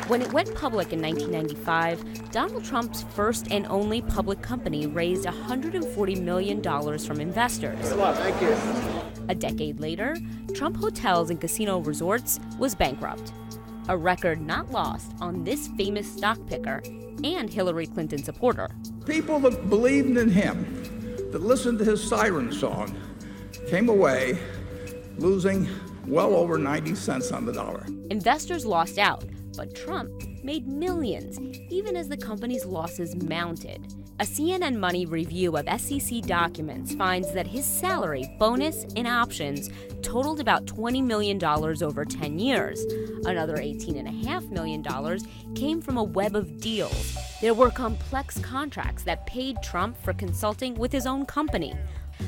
When it went public in 1995, Donald Trump's first and only public company raised $140 million from investors. Thank you. A decade later, Trump Hotels and Casino Resorts was bankrupt. A record not lost on this famous stock picker and Hillary Clinton supporter. People that believed in him, that listened to his siren song, came away losing well over 90 cents on the dollar. Investors lost out, but Trump made millions, even as the company's losses mounted. A CNN Money review of SEC documents finds that his salary, bonus, and options totaled about $20 million over 10 years. Another $18.5 million came from a web of deals. There were complex contracts that paid Trump for consulting with his own company,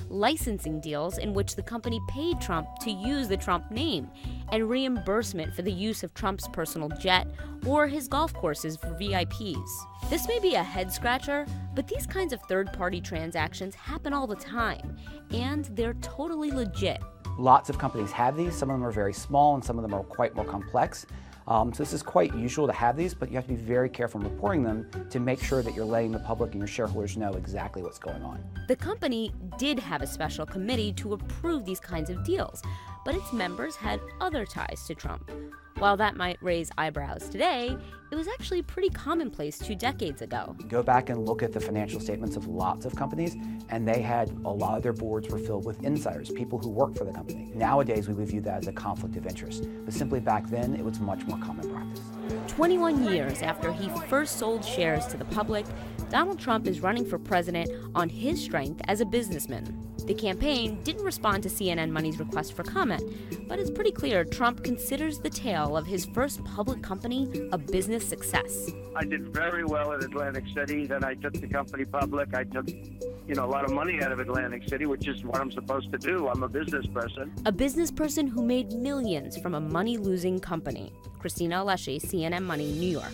licensing deals in which the company paid Trump to use the Trump name, and reimbursement for the use of Trump's personal jet or his golf courses for VIPs. This may be a head-scratcher, but these kinds of third-party transactions happen all the time, and they're totally legit. Lots of companies have these. Some of them are very small, and some of them are quite more complex. So this is quite usual to have these, but you have to be very careful in reporting them to make sure that you're letting the public and your shareholders know exactly what's going on. The company did have a special committee to approve these kinds of deals, but its members had other ties to Trump. While that might raise eyebrows today, it was actually pretty commonplace 2 decades ago. Go back and look at the financial statements of lots of companies, and they had a lot of their boards were filled with insiders, people who work for the company. Nowadays, we would view that as a conflict of interest, but simply back then, it was much more common practice. 21 years after he first sold shares to the public, Donald Trump is running for president on his strength as a businessman. The campaign didn't respond to CNN Money's request for comment, but it's pretty clear Trump considers the tale of his first public company a business success. I did very well at Atlantic City. Then I took the company public. I took, a lot of money out of Atlantic City, which is what I'm supposed to do. I'm a business person. A business person who made millions from a money-losing company. Christina Alessi, CNN Money, New York.